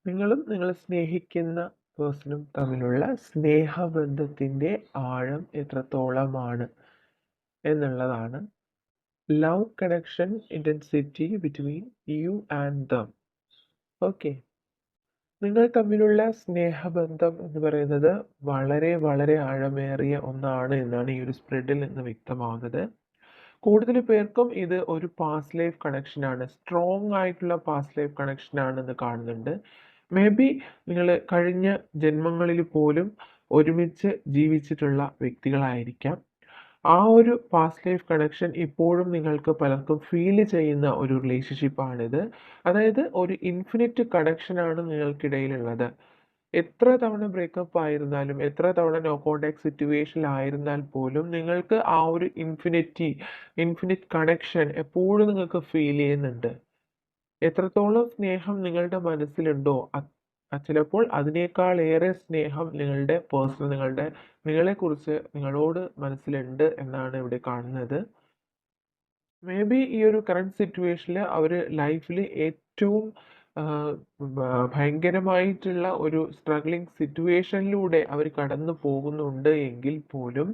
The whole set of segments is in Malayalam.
നിങ്ങളും നിങ്ങൾ സ്നേഹിക്കുന്ന പേഴ്സണും തമ്മിലുള്ള സ്നേഹബന്ധത്തിൻ്റെ ആഴം എത്രത്തോളമാണ് എന്നുള്ളതാണ് love connection intensity between you and dum. Okay, നിങ്ങൾ തമ്മിലുള്ള സ്നേഹബന്ധം എന്ന് പറയുന്നത് വളരെ വളരെ ആഴമേറിയ ഒന്നാണ് എന്നാണ് ഈ ഒരു സ്പ്രെഡിൽ നിന്ന് വ്യക്തമാകുന്നത്. കൂടുതൽ പേർക്കും ഇത് ഒരു പാസ്റ്റ് ലൈഫ് കണക്ഷനാണ്, സ്ട്രോങ് ആയിട്ടുള്ള പാസ്റ്റ് ലൈഫ് കണക്ഷനാണെന്ന് കാണുന്നുണ്ട്. മേ ബി നിങ്ങൾ കഴിഞ്ഞ ജന്മങ്ങളിൽ പോലും ഒരുമിച്ച് ജീവിച്ചിട്ടുള്ള വ്യക്തികളായിരിക്കാം. ആ ഒരു പാസ്റ്റ് ലൈഫ് കണക്ഷൻ ഇപ്പോഴും നിങ്ങൾക്ക് പലർക്കും ഫീൽ ചെയ്യുന്ന ഒരു റിലേഷൻഷിപ്പാണിത്. അതായത് ഒരു ഇൻഫിനിറ്റ് കണക്ഷനാണ് നിങ്ങൾക്കിടയിലുള്ളത്. എത്ര തവണ ബ്രേക്കപ്പ് ആയിരുന്നാലും എത്ര തവണ നോ കോണ്ടാക്ട് സിറ്റുവേഷനിലായിരുന്നാൽ പോലും നിങ്ങൾക്ക് ആ ഒരു ഇൻഫിനിറ്റ് കണക്ഷൻ എപ്പോഴും നിങ്ങൾക്ക് ഫീൽ ചെയ്യുന്നുണ്ട്. എത്രത്തോളം സ്നേഹം നിങ്ങളുടെ മനസ്സിലുണ്ടോ ചിലപ്പോൾ അതിനേക്കാളേറെ സ്നേഹം നിങ്ങളെക്കുറിച്ച് നിങ്ങളോട് മനസ്സിലുണ്ട് എന്നാണ് ഇവിടെ കാണുന്നത്. മേ ബി ഈ ഒരു കറണ്ട് സിറ്റുവേഷനിൽ അവർ ലൈഫിൽ ഏറ്റവും ഭയങ്കരമായിട്ടുള്ള ഒരു സ്ട്രഗ്ലിംഗ് സിറ്റുവേഷനിലൂടെ അവർ കടന്നു പോകുന്നുണ്ട് എങ്കിൽ പോലും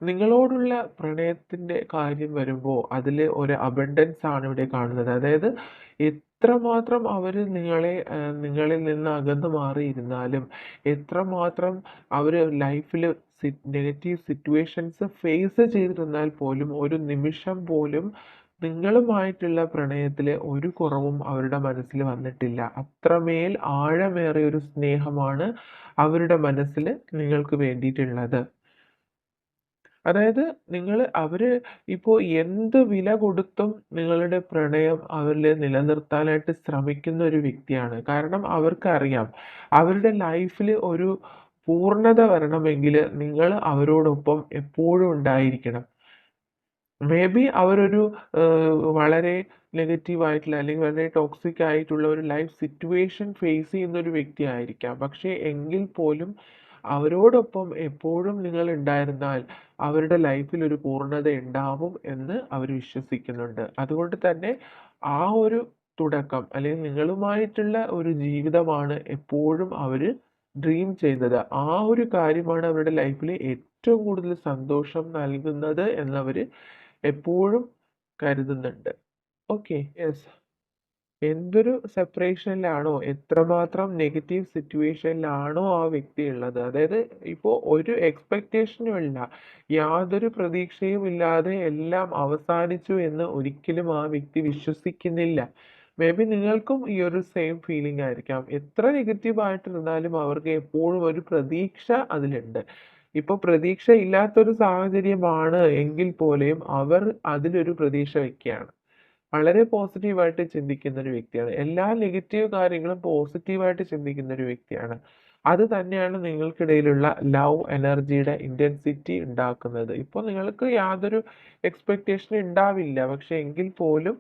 നിങ്ങളോടുള്ള പ്രണയത്തിൻ്റെ കാര്യം വരുമ്പോൾ അതിൽ ഒരു അബണ്ടൻസ് ആണ് ഇവിടെ കാണുന്നത്. അതായത് എത്രമാത്രം അവർ നിങ്ങളിൽ നിന്ന് അകന്നു മാറിയിരുന്നാലും, എത്രമാത്രം അവർ ലൈഫിൽ നെഗറ്റീവ് സിറ്റുവേഷൻസ് ഫേസ് ചെയ്തിരുന്നാൽ പോലും ഒരു നിമിഷം പോലും നിങ്ങളുമായിട്ടുള്ള പ്രണയത്തിൽ ഒരു കുറവും അവരുടെ മനസ്സിൽ വന്നിട്ടില്ല. അത്രമേൽ ആഴമേറിയ ഒരു സ്നേഹമാണ് അവരുടെ മനസ്സിൽ നിങ്ങൾക്ക് വേണ്ടിയിട്ടുള്ളത്. അതായത് അവര് ഇപ്പോൾ എന്ത് വില കൊടുത്തും നിങ്ങളുടെ പ്രണയം അവരിൽ നിലനിർത്താനായിട്ട് ശ്രമിക്കുന്ന ഒരു വ്യക്തിയാണ്. കാരണം അവർക്കറിയാം അവരുടെ ലൈഫിൽ ഒരു പൂർണ്ണത വരണമെങ്കിൽ നിങ്ങൾ അവരോടൊപ്പം എപ്പോഴും ഉണ്ടായിരിക്കണം. മേ ബി അവരൊരു വളരെ നെഗറ്റീവ് ആയിട്ടുള്ള അല്ലെങ്കിൽ വളരെ ടോക്സിക് ആയിട്ടുള്ള ഒരു ലൈഫ് സിറ്റുവേഷൻ ഫേസ് ചെയ്യുന്ന ഒരു വ്യക്തി ആയിരിക്കാം. പക്ഷേ എങ്കിൽ പോലും അവരോടൊപ്പം എപ്പോഴും നിങ്ങൾ ഉണ്ടായിരുന്നാൽ അവരുടെ ലൈഫിൽ ഒരു പൂർണ്ണത ഉണ്ടാവും എന്ന് അവർ വിശ്വസിക്കുന്നുണ്ട്. അതുകൊണ്ട് തന്നെ ആ ഒരു തുടക്കം അല്ലെങ്കിൽ നിങ്ങളുമായിട്ടുള്ള ഒരു ജീവിതമാണ് എപ്പോഴും അവർ ഡ്രീം ചെയ്യുന്നത്. ആ ഒരു കാര്യമാണ് അവരുടെ ലൈഫിൽ ഏറ്റവും കൂടുതൽ സന്തോഷം നൽകുന്നത് എന്നവർ എപ്പോഴും കരുതുന്നുണ്ട്. Okay, yes. എന്തൊരു സെപ്പറേഷനിലാണോ, എത്രമാത്രം നെഗറ്റീവ് സിറ്റുവേഷനിലാണോ ആ വ്യക്തി ഉള്ളത്, അതായത് ഇപ്പോൾ ഒരു എക്സ്പെക്റ്റേഷനും ഇല്ല, യാതൊരു പ്രതീക്ഷയും ഇല്ലാതെ എല്ലാം അവസാനിച്ചു എന്ന് ഒരിക്കലും ആ വ്യക്തി വിശ്വസിക്കുന്നില്ല. മേ ബി നിങ്ങൾക്കും ഈ ഒരു സെയിം ഫീലിംഗ് ആയിരിക്കാം. എത്ര നെഗറ്റീവ് ആയിട്ടിരുന്നാലും അവർക്ക് എപ്പോഴും ഒരു പ്രതീക്ഷ അതിലുണ്ട്. ഇപ്പോൾ പ്രതീക്ഷ ഇല്ലാത്തൊരു സാഹചര്യമാണ് എങ്കിൽ പോലെയും അവർ അതിലൊരു പ്രതീക്ഷ വെക്കുകയാണ്. വളരെ പോസിറ്റീവായിട്ട് ചിന്തിക്കുന്ന ഒരു വ്യക്തിയാണ്. എല്ലാ നെഗറ്റീവ് കാര്യങ്ങളും പോസിറ്റീവായിട്ട് ചിന്തിക്കുന്ന ഒരു വ്യക്തിയാണ്. അത് തന്നെയാണ് നിങ്ങൾക്കിടയിലുള്ള ലവ് എനർജിയുടെ ഇന്റൻസിറ്റി ഉണ്ടാക്കുന്നത്. ഇപ്പോൾ നിങ്ങൾക്ക് യാതൊരു എക്സ്പെക്റ്റേഷനും ഉണ്ടാവില്ല. പക്ഷെ എങ്കിൽ പോലും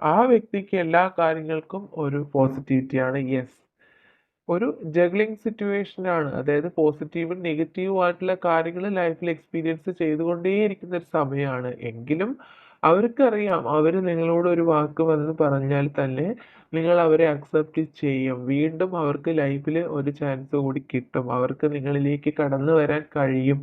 ആ വ്യക്തിക്ക് എല്ലാ കാര്യങ്ങൾക്കും ഒരു പോസിറ്റിവിറ്റിയാണ്. യെസ്, ഒരു ജഗ്ലിംഗ് സിറ്റുവേഷൻ ആണ്. അതായത് പോസിറ്റീവും നെഗറ്റീവും ആയിട്ടുള്ള കാര്യങ്ങൾ ലൈഫിൽ എക്സ്പീരിയൻസ് ചെയ്തുകൊണ്ടേയിരിക്കുന്ന ഒരു സമയമാണ്. എങ്കിലും അവർക്കറിയാം അവർ നിങ്ങളോട് ഒരു വാക്ക് വന്ന് പറഞ്ഞാൽ തന്നെ നിങ്ങൾ അവരെ അക്സെപ്റ്റ് ചെയ്യും. വീണ്ടും അവർക്ക് ലൈഫിൽ ഒരു ചാൻസ് കൂടി കിട്ടും, അവർക്ക് നിങ്ങളിലേക്ക് കടന്നു വരാൻ കഴിയും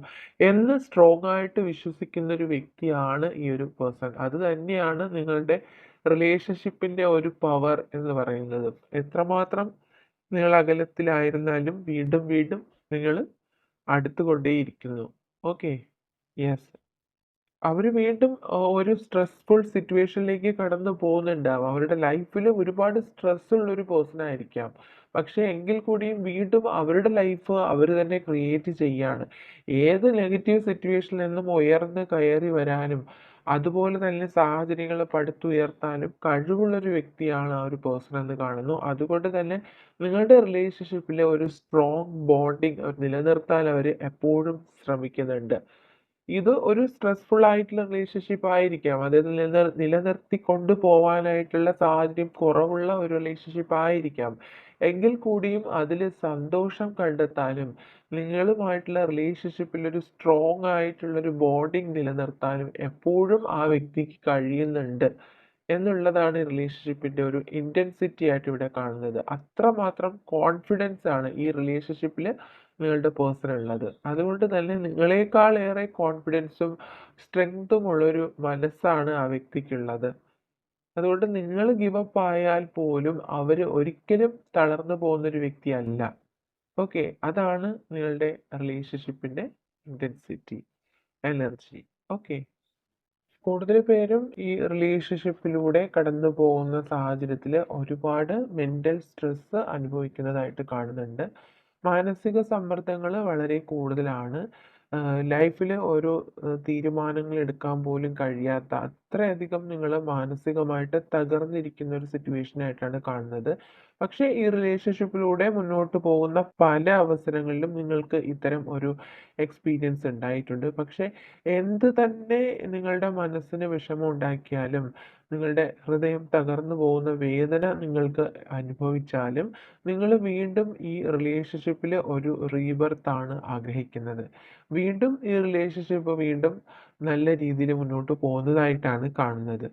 എന്ന് സ്ട്രോങ് ആയിട്ട് വിശ്വസിക്കുന്ന ഒരു വ്യക്തിയാണ് ഈ ഒരു പേഴ്സൺ. അത് തന്നെയാണ് നിങ്ങളുടെ റിലേഷൻഷിപ്പിന്റെ ഒരു പവർ എന്ന് പറയുന്നത്. എത്രമാത്രം നിങ്ങൾ അകലത്തിലായിരുന്നാലും വീണ്ടും വീണ്ടും നിങ്ങൾ അടുത്തുകൊണ്ടേയിരിക്കുന്നു. Okay, yes. അവര് വീണ്ടും ഒരു സ്ട്രെസ്ഫുൾ സിറ്റുവേഷനിലേക്ക് കടന്നു പോകുന്നുണ്ടാവാം. അവരുടെ ലൈഫിൽ ഒരുപാട് സ്ട്രെസ് ഉള്ള ഒരു പേഴ്സൺ ആയിരിക്കാം. പക്ഷെ എങ്കിൽ കൂടിയും വീണ്ടും അവരുടെ ലൈഫ് അവർ തന്നെ ക്രിയേറ്റ് ചെയ്യാണ്. ഏത് നെഗറ്റീവ് സിറ്റുവേഷനിൽ നിന്നും ഉയർന്ന് കയറി വരാനും അതുപോലെ തന്നെ സാഹചര്യങ്ങൾ പടുത്തുയർത്താനും കഴിവുള്ള ഒരു വ്യക്തിയാണ് ആ ഒരു പേഴ്സൺ എന്ന് കാണുന്നു. അതുകൊണ്ട് തന്നെ നിങ്ങളുടെ റിലേഷൻഷിപ്പിലെ ഒരു സ്ട്രോങ് ബോണ്ടിങ് നിലനിർത്താൻ അവർ എപ്പോഴും ശ്രമിക്കുന്നുണ്ട്. ഇത് ഒരു സ്ട്രെസ്ഫുൾ ആയിട്ടുള്ള റിലേഷൻഷിപ്പ് ആയിരിക്കാം. അതായത് നിലനിർത്തി കൊണ്ടുപോവാനായിട്ടുള്ള സാഹചര്യം കുറവുള്ള ഒരു റിലേഷൻഷിപ്പ് ആയിരിക്കാം. എങ്കിൽ കൂടിയും അതിൽ സന്തോഷം കണ്ടെത്താനും നിങ്ങളുമായിട്ടുള്ള റിലേഷൻഷിപ്പിൽ ഒരു സ്ട്രോങ് ആയിട്ടുള്ള ഒരു ബോണ്ടിങ് നിലനിർത്താനും എപ്പോഴും ആ വ്യക്തിക്ക് കഴിയുന്നുണ്ട് എന്നുള്ളതാണ് റിലേഷൻഷിപ്പിന്റെ ഒരു ഇന്റൻസിറ്റി ആയിട്ട് ഇവിടെ കാണുന്നത്. അത്രമാത്രം കോൺഫിഡൻസ് ആണ് ഈ റിലേഷൻഷിപ്പിൽ നിങ്ങളുടെ പേഴ്സൺ ഉള്ളത്. അതുകൊണ്ട് തന്നെ നിങ്ങളെക്കാൾ ഏറെ കോൺഫിഡൻസും സ്ട്രെങ്തും ഉള്ളൊരു മനസ്സാണ് ആ വ്യക്തിക്കുള്ളത്. അതുകൊണ്ട് നിങ്ങൾ ഗിവ് അപ്പ് ആയാൽ പോലും അവർ ഒരിക്കലും തളർന്നു പോകുന്നൊരു വ്യക്തിയല്ല. ഓക്കെ, അതാണ് നിങ്ങളുടെ റിലേഷൻഷിപ്പിന്റെ ഇന്റൻസിറ്റി, എനർജി. ഓക്കെ. കൂടുതൽ പേരും ഈ റിലേഷൻഷിപ്പിലൂടെ കടന്നു പോകുന്ന സാഹചര്യത്തിൽ ഒരുപാട് മെന്റൽ സ്ട്രെസ് അനുഭവിക്കുന്നതായിട്ട് കാണുന്നുണ്ട്. മാനസിക സമ്മർദ്ദങ്ങൾ വളരെ കൂടുതലാണ്. ലൈഫിൽ ഓരോ തീരുമാനങ്ങൾ എടുക്കാൻ പോലും കഴിയാത്ത അത്രയധികം നിങ്ങൾ മാനസികമായിട്ട് തകർന്നിരിക്കുന്ന ഒരു സിറ്റുവേഷൻ ആയിട്ടാണ് കാണുന്നത്. പക്ഷേ ഈ റിലേഷൻഷിപ്പിലൂടെ മുന്നോട്ട് പോകുന്ന പല അവസരങ്ങളിലും നിങ്ങൾക്ക് ഇത്തരം ഒരു എക്സ്പീരിയൻസ് ഉണ്ടായിട്ടുണ്ട്. പക്ഷേ എന്ത് തന്നെ നിങ്ങളുടെ മനസ്സിന് വിഷമം ഉണ്ടാക്കിയാലും, നിങ്ങളുടെ ഹൃദയം തകർന്നു പോകുന്ന വേദന നിങ്ങൾക്ക് അനുഭവിച്ചാലും, നിങ്ങൾ വീണ്ടും ഈ റിലേഷൻഷിപ്പിൽ ഒരു റീബർത്ത് ആണ് ആഗ്രഹിക്കുന്നത്. വീണ്ടും ഈ റിലേഷൻഷിപ്പ് വീണ്ടും നല്ല രീതിയിൽ മുന്നോട്ട് പോകുന്നതായിട്ടാണ് കാണുന്നത്.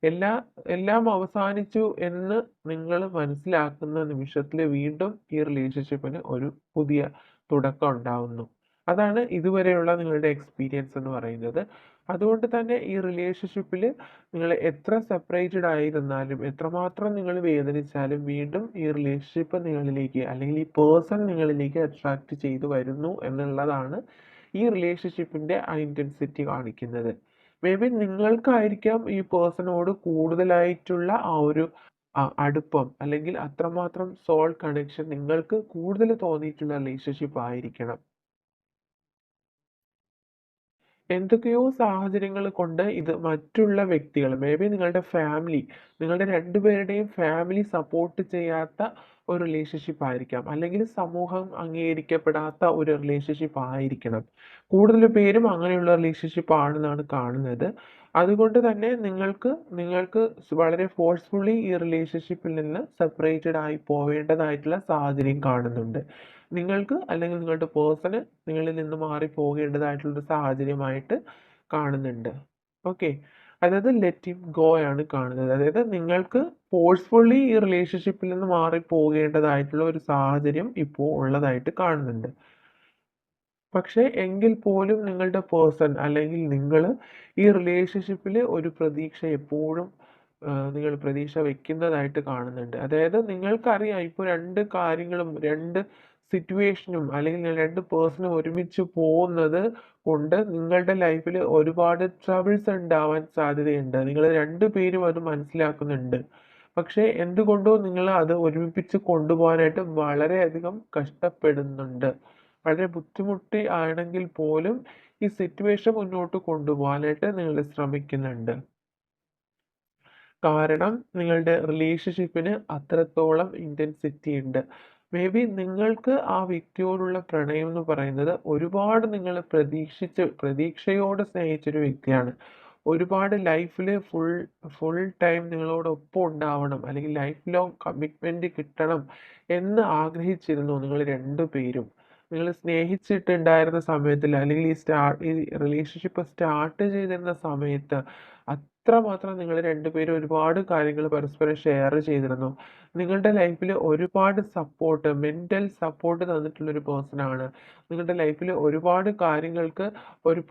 എല്ലാ എല്ലാം അവസാനിച്ചു എന്ന് നിങ്ങൾ മനസ്സിലാക്കുന്ന നിമിഷത്തിൽ വീണ്ടും ഈ റിലേഷൻഷിപ്പിന് ഒരു പുതിയ തുടക്കം ഉണ്ടാവുന്നു. അതാണ് ഇതുവരെയുള്ള നിങ്ങളുടെ എക്സ്പീരിയൻസ് എന്ന് പറയുന്നത്. അതുകൊണ്ട് തന്നെ ഈ റിലേഷൻഷിപ്പിൽ നിങ്ങൾ എത്ര സെപ്പറേറ്റഡ് ആയിരുന്നാലും, എത്രമാത്രം നിങ്ങൾ വേദനിച്ചാലും വീണ്ടും ഈ റിലേഷൻഷിപ്പ് നിങ്ങളിലേക്ക് അല്ലെങ്കിൽ ഈ പേഴ്സൺ നിങ്ങളിലേക്ക് അട്രാക്റ്റ് ചെയ്തു വരുന്നു എന്നുള്ളതാണ് ഈ റിലേഷൻഷിപ്പിന്റെ ആ ഇന്റൻസിറ്റി കാണിക്കുന്നത്. മേ ബി നിങ്ങൾക്കായിരിക്കാം ഈ പേഴ്സണോട് കൂടുതലായിട്ടുള്ള ആ ഒരു അടുപ്പം, അല്ലെങ്കിൽ അത്രമാത്രം സോൾ കണക്ഷൻ നിങ്ങൾക്ക് കൂടുതൽ തോന്നിയിട്ടുള്ള റിലേഷൻഷിപ്പ് ആയിരിക്കണം. എന്തൊക്കെയോ സാഹചര്യങ്ങൾ കൊണ്ട് ഇത് മറ്റുള്ള വ്യക്തികൾ, മേ ബി നിങ്ങളുടെ രണ്ടുപേരുടെയും ഫാമിലി സപ്പോർട്ട് ചെയ്യാത്ത ഒരു റിലേഷൻഷിപ്പ് ആയിരിക്കാം, അല്ലെങ്കിൽ സമൂഹം അംഗീകരിക്കപ്പെടാത്ത ഒരു റിലേഷൻഷിപ്പ് ആയിരിക്കണം. കൂടുതൽ പേരും അങ്ങനെയുള്ള റിലേഷൻഷിപ്പ് ആണെന്നാണ് കാണുന്നത്. അതുകൊണ്ട് തന്നെ നിങ്ങൾക്ക് നിങ്ങൾക്ക് വളരെ ഫോഴ്സ്ഫുള്ളി ഈ റിലേഷൻഷിപ്പിൽ നിന്ന് സെപ്പറേറ്റഡ് ആയി പോവേണ്ടതായിട്ടുള്ള സാഹചര്യം കാണുന്നുണ്ട്. നിങ്ങൾക്ക് അല്ലെങ്കിൽ നിങ്ങളുടെ പേഴ്സണ് നിങ്ങളിൽ നിന്ന് മാറി പോകേണ്ടതായിട്ടുള്ളൊരു സാഹചര്യമായിട്ട് കാണുന്നുണ്ട്. ഓക്കെ. അതായത് ലെറ്റ് ഹിം ഗോ ആണ് കാണുന്നത്. അതായത് നിങ്ങൾക്ക് ഫോഴ്സ്ഫുള്ളി ഈ റിലേഷൻഷിപ്പിൽ നിന്ന് മാറി പോകേണ്ടതായിട്ടുള്ള ഒരു സാഹചര്യം ഇപ്പോൾ ഉള്ളതായിട്ട് കാണുന്നുണ്ട്. പക്ഷേ എങ്കിൽ പോലും നിങ്ങളുടെ പേഴ്സൺ അല്ലെങ്കിൽ നിങ്ങൾ ഈ റിലേഷൻഷിപ്പിൽ ഒരു പ്രതീക്ഷ എപ്പോഴും നിങ്ങൾ പ്രതീക്ഷ വെക്കുന്നതായിട്ട് കാണുന്നുണ്ട്. അതായത് നിങ്ങൾക്കറിയാം ഇപ്പോൾ രണ്ട് കാര്യങ്ങളും രണ്ട് സിറ്റുവേഷനും അല്ലെങ്കിൽ രണ്ട് പേഴ്സണും ഒരുമിച്ച് പോകുന്നത് കൊണ്ട് നിങ്ങളുടെ ലൈഫിൽ ഒരുപാട് ട്രബിൾസ് ഉണ്ടാവാൻ സാധ്യതയുണ്ട്. നിങ്ങൾ രണ്ടുപേരും അത് മനസ്സിലാക്കുന്നുണ്ട്. പക്ഷേ എന്തുകൊണ്ടോ നിങ്ങൾ അത് ഒരുമിപ്പിച്ച് കൊണ്ടുപോകാനായിട്ട് വളരെയധികം കഷ്ടപ്പെടുന്നുണ്ട്. വളരെ ബുദ്ധിമുട്ടി ആണെങ്കിൽ പോലും ഈ സിറ്റുവേഷൻ മുന്നോട്ട് കൊണ്ടുപോകാനായിട്ട് നിങ്ങൾ ശ്രമിക്കുന്നുണ്ട്. കാരണം നിങ്ങളുടെ റിലേഷൻഷിപ്പിന് അത്രത്തോളം ഇന്റൻസിറ്റി ഉണ്ട്. മേ ബി നിങ്ങൾക്ക് ആ വ്യക്തിയോടുള്ള പ്രണയം എന്ന് പറയുന്നത് ഒരുപാട് നിങ്ങൾ പ്രതീക്ഷയോടെ സ്നേഹിച്ചൊരു വ്യക്തിയാണ്. ഒരുപാട് ലൈഫിൽ ഫുൾ ഫുൾ ടൈം നിങ്ങളോടൊപ്പം ഉണ്ടാവണം, അല്ലെങ്കിൽ ലൈഫ് ലോങ് കമ്മിറ്റ്മെന്റ് കിട്ടണം എന്ന് ആഗ്രഹിച്ചിരുന്നു നിങ്ങൾ രണ്ടുപേരും. നിങ്ങൾ സ്നേഹിച്ചിട്ടുണ്ടായിരുന്ന സമയത്തിൽ, അല്ലെങ്കിൽ ഈ റിലേഷൻഷിപ്പ് സ്റ്റാർട്ട് ചെയ്തിരുന്ന സമയത്ത് അത്രമാത്രം നിങ്ങൾ രണ്ടുപേരും ഒരുപാട് കാര്യങ്ങൾ പരസ്പരം ഷെയർ ചെയ്തിരുന്നു. നിങ്ങളുടെ ലൈഫിൽ ഒരുപാട് സപ്പോർട്ട്, മെന്റൽ സപ്പോർട്ട് തന്നിട്ടുള്ള ഒരു പേഴ്സൺ ആണ്. നിങ്ങളുടെ ലൈഫിൽ ഒരുപാട് കാര്യങ്ങൾക്ക് ഒരു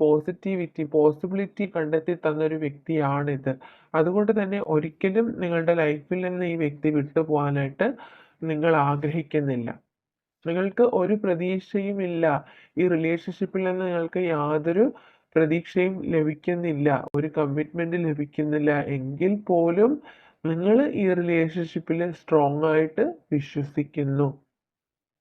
പോസിബിലിറ്റി കണ്ടെത്തി തന്ന ഒരു വ്യക്തിയാണിത്. അതുകൊണ്ട് തന്നെ ഒരിക്കലും നിങ്ങളുടെ ലൈഫിൽ നിന്ന് ഈ വ്യക്തി വിട്ടുപോകാനായിട്ട് നിങ്ങൾ ആഗ്രഹിക്കുന്നില്ല. നിങ്ങൾക്ക് ഒരു പ്രതീക്ഷയുമില്ല. ഈ റിലേഷൻഷിപ്പിൽ നിന്ന് നിങ്ങൾക്ക് യാതൊരു പ്രതീക്ഷയും ലഭിക്കുന്നില്ല. ഒരു കമ്മിറ്റ്മെന്റ് ലഭിക്കുന്നില്ല എങ്കിൽ പോലും നിങ്ങൾ ഈ റിലേഷൻഷിപ്പിൽ സ്ട്രോങ് ആയിട്ട് വിശ്വസിക്കുന്നു.